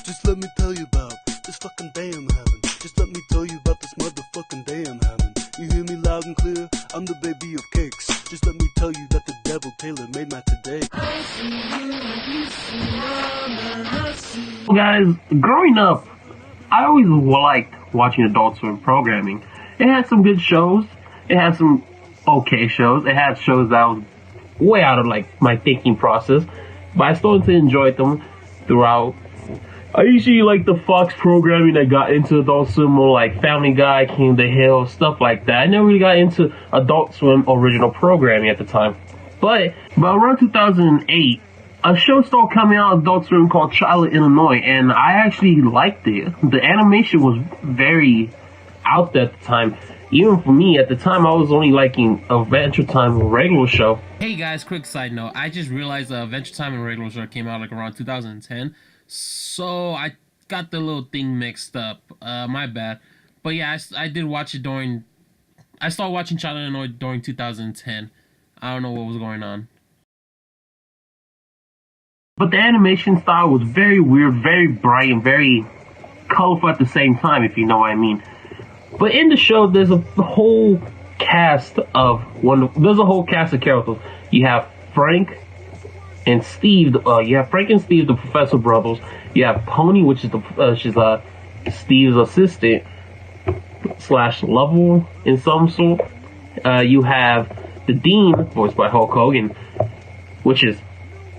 Just let me tell you about this fucking day I'm having. Just let me tell you about this motherfucking day I'm having. You hear me loud and clear? I'm the baby of cakes. Just let me tell you that the devil Taylor made my today. Guys, growing up, I always liked watching Adult Swim programming. It had some good shows. It had some okay shows. It had shows that was way out of like my thinking process, but I started to enjoy them throughout. I usually like the Fox programming that got into Adult Swim, more like Family Guy, King of the Hill, stuff like that. I never really got into Adult Swim original programming at the time. But around 2008, a show started coming out of Adult Swim called Charlotte, Illinois, and I actually liked it. The animation was very out there at the time. Even for me, at the time, I was only liking Adventure Time, a regular show. Hey guys, quick side note. I just realized Adventure Time and regular show came out like around 2010. So I got the little thing mixed up. My bad. But yeah, I did watch it I started watching Charlotte, Illinois during 2010. I don't know what was going on. But the animation style was very weird, very bright, and very colorful at the same time, if you know what I mean. But in the show, there's a whole cast of characters. You have Frank and Steve. The Professor Brothers. You have Pony, which is Steve's assistant / lover in some sort. You have the Dean, voiced by Hulk Hogan, which is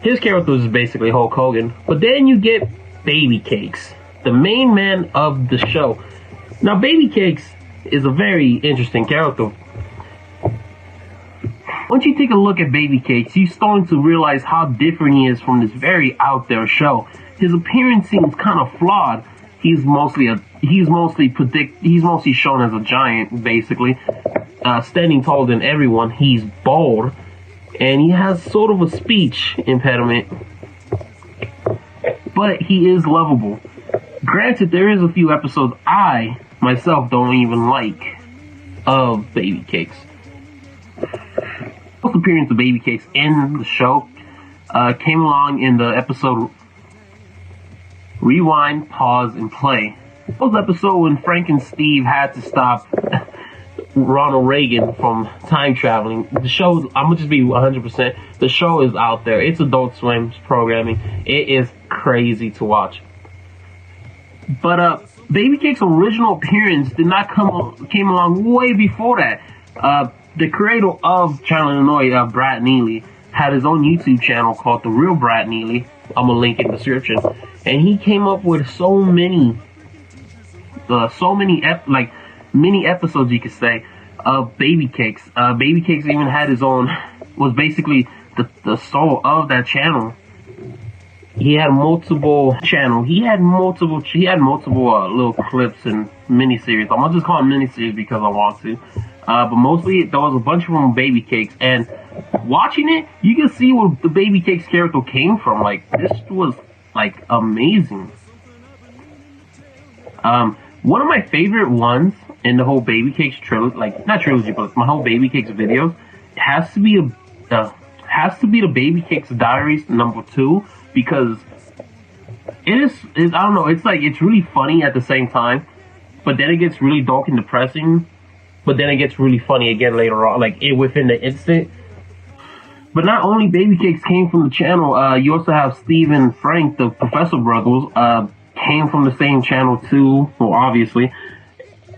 his character is basically Hulk Hogan. But then you get BabyCakes, the main man of the show. Now, BabyCakes is a very interesting character. Once you take a look at BabyCakes, you're starting to realize how different he is from this very out there show. His appearance seems kind of flawed. He's mostly shown as a giant, basically, standing taller than everyone. He's bald, and he has sort of a speech impediment, but he is lovable. Granted, there is a few episodes I myself don't even like of BabyCakes. The first appearance of BabyCakes in the show came along in the episode Rewind, Pause, and Play. That was the episode when Frank and Steve had to stop Ronald Reagan from time traveling. The show, I'm gonna just be 100%, the show is out there. It's Adult Swim's programming. It is crazy to watch. But BabyCakes' original appearance came along way before that. The creator of Charlotte, Illinois, Brad Neely, had his own YouTube channel called The Real Brad Neely. I'm gonna link in the description. And he came up with so many mini episodes, you could say, of BabyCakes. BabyCakes even had his own, was basically the soul of that channel. He had multiple channels. He had multiple little clips and miniseries. I'm gonna just call them miniseries because I want to. But mostly there was a bunch of them on BabyCakes, and watching it, you can see where the BabyCakes character came from. Like, this was like amazing. One of my favorite ones in the whole BabyCakes trilogy, like not trilogy, but my whole BabyCakes videos, has to be the BabyCakes Diaries #2, because I don't know, it's like, it's really funny at the same time, but then it gets really dark and depressing, but then it gets really funny again later on, like within the instant. But not only BabyCakes came from the channel, you also have Steve and Frank, the Professor Brothers, came from the same channel too, well, obviously.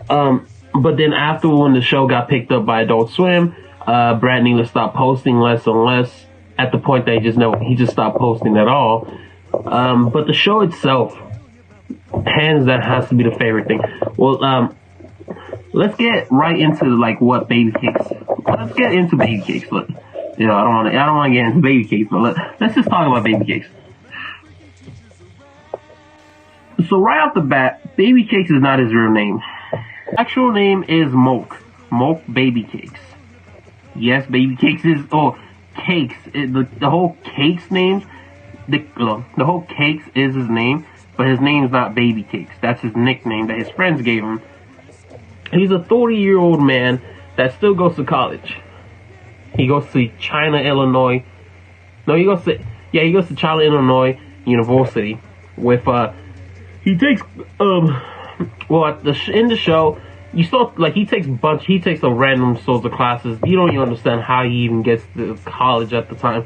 But then after, when the show got picked up by Adult Swim, Brad Neely stopped posting less and less, at the point that he just stopped posting at all. But the show itself, hands down, has to be the favorite thing. Well, let's get right into like what BabyCakes. Let's get into BabyCakes. Look, I don't want to get into BabyCakes, but let's just talk about BabyCakes. So right off the bat, BabyCakes is not his real name. Actual name is Moke BabyCakes. Yes, BabyCakes is Cakes. The whole Cakes names. The whole Cakes is his name, but his name is not BabyCakes. That's his nickname that his friends gave him. He's a 30-year-old man that still goes to college. He goes to China, Illinois. No, he goes to China, Illinois University with he takes in the show, you saw like he takes a random sorts of classes. You don't even understand how he even gets to college at the time.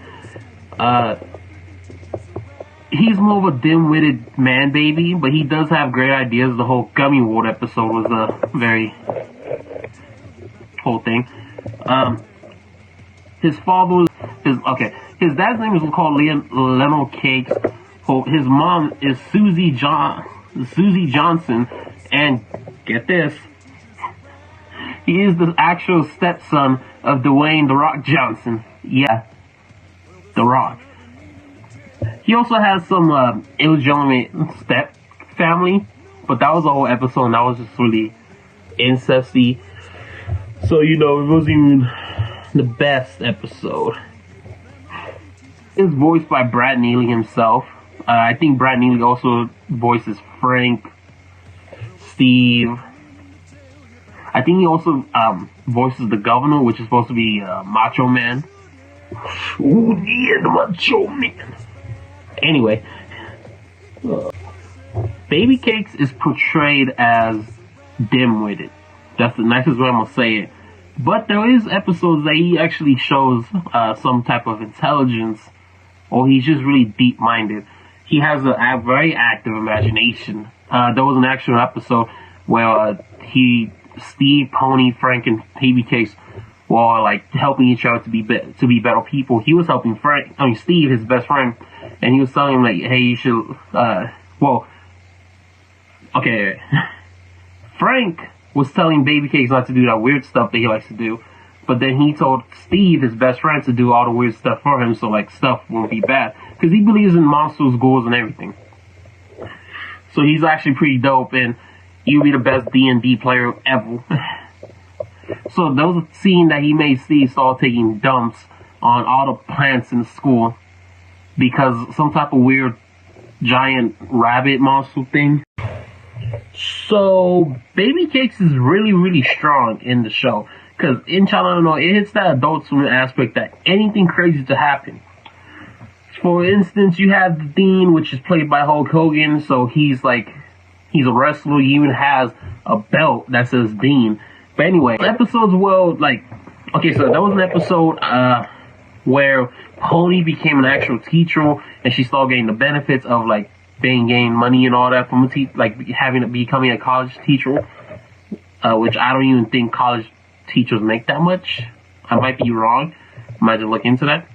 He's more of a dim-witted man baby, but he does have great ideas. The whole gummy world episode was a very whole thing. His father was his dad's name is called Leno Cakes. His mom is Susie Johnson, and get this, he is the actual stepson of Dwayne "The Rock" Johnson. Yeah, The Rock. He also has some illegitimate step family, but that was a whole episode, and that was just really incesty. So, it wasn't even the best episode. It's voiced by Brad Neely himself. I think Brad Neely also voices Frank, Steve. I think he also voices the governor, which is supposed to be Macho Man. Ooh, yeah, the Macho Man. Anyway, BabyCakes is portrayed as dim-witted. That's the nicest way I'm gonna say it. But there is episodes that he actually shows some type of intelligence, or he's just really deep-minded. He has a very active imagination. There was an actual episode where Steve, Pony, Frank, and BabyCakes were like helping each other to be better people. He was helping Steve, his best friend, and he was telling him like, hey, you should. Frank was telling BabyCakes not to do that weird stuff that he likes to do, but then he told Steve, his best friend, to do all the weird stuff for him, so like stuff won't be bad, because he believes in monsters, ghouls, and everything. So he's actually pretty dope, and he'll be the best D&D player ever. So there was a scene that he made Steve start taking dumps on all the plants in the school because some type of weird giant rabbit monster thing. So BabyCakes is really, really strong in the show because in China, it hits that adult swim aspect that anything crazy to happen. For instance, you have the Dean, which is played by Hulk Hogan, so he's a wrestler. He even has a belt that says Dean. But anyway, episodes so there was an episode where Pony became an actual teacher, and she started getting the benefits of like getting money and all that from becoming a college teacher, which I don't even think college teachers make that much. I might be wrong. I might just look into that.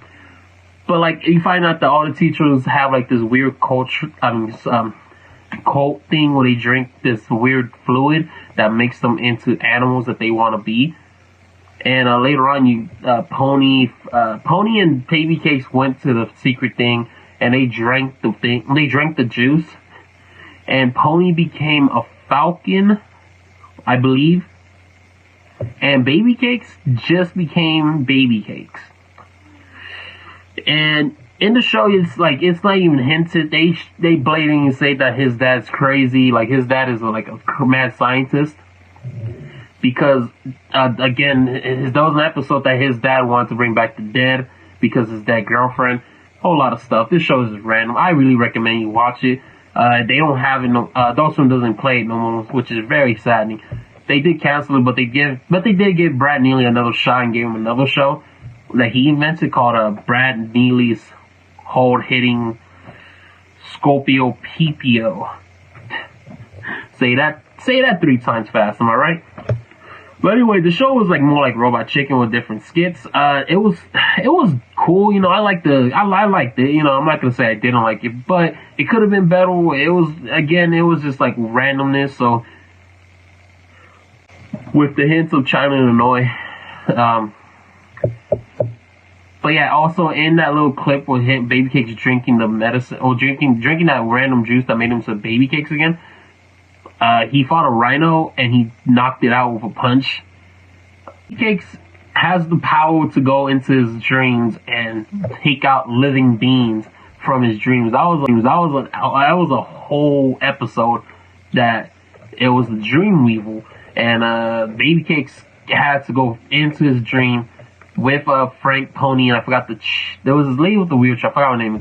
But like, you find out that all the teachers have like this weird cult thing where they drink this weird fluid that makes them into animals that they want to be. And later on, Pony and BabyCakes went to the secret thing, and they drank the thing. They drank the juice, and Pony became a falcon, I believe. And BabyCakes just became BabyCakes. And in the show, it's not even hinted. They blatantly say that his dad's crazy. Like, his dad is like a mad scientist. Because, again, there was an episode that his dad wanted to bring back the dead because his dead girlfriend. Whole lot of stuff. This show is random. I really recommend you watch it. They don't have it. Adult Swim doesn't play it no more, which is very saddening. They did cancel it, but they did give Brad Neely another shot and gave him another show that he invented called Brad Neely's hard-hitting Scorpio PPO. Say that 3 times fast, am I right? But anyway, the show was like more like Robot Chicken with different skits. It was cool, I liked it. I'm not gonna say I didn't like it, but it could have been better. It was just like randomness. So with the hints of China and Illinois, but yeah, also in that little clip with BabyCakes drinking the medicine or drinking that random juice that made him to BabyCakes again. He fought a rhino and he knocked it out with a punch. BabyCakes has the power to go into his dreams and take out living beings from his dreams. That was a whole episode that it was the Dream Weevil, and BabyCakes had to go into his dream with Frank, Pony, and I forgot there was this lady with the wheelchair. I forgot her name.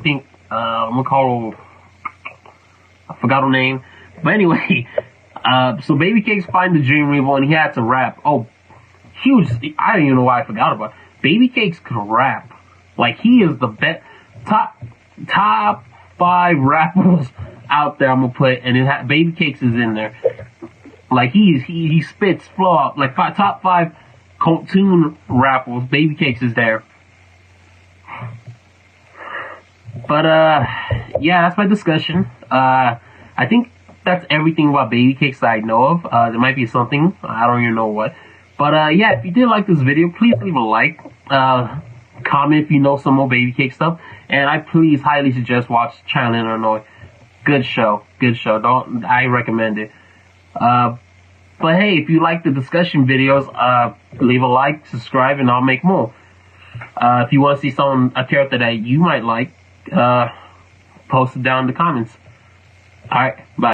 I forgot her name. But anyway, so BabyCakes find the Dream Reaper and he had to rap. Oh, huge! I don't even know why I forgot about it. BabyCakes could rap. Like, he is the best top 5 rappers out there. I'm gonna put, and BabyCakes is in there. Like, he spits flow out. Like, top 5 cartoon rappers. BabyCakes is there. But yeah, that's my discussion. I think that's everything about BabyCakes that I know of. There might be something, I don't even know what. But yeah, if you did like this video, please leave a like. Comment if you know some more BabyCake stuff. And I please highly suggest watch Child in Illinois. Good show. I recommend it. But hey, if you like the discussion videos, leave a like, subscribe, and I'll make more. If you want to see a character that you might like, post it down in the comments. Alright, bye.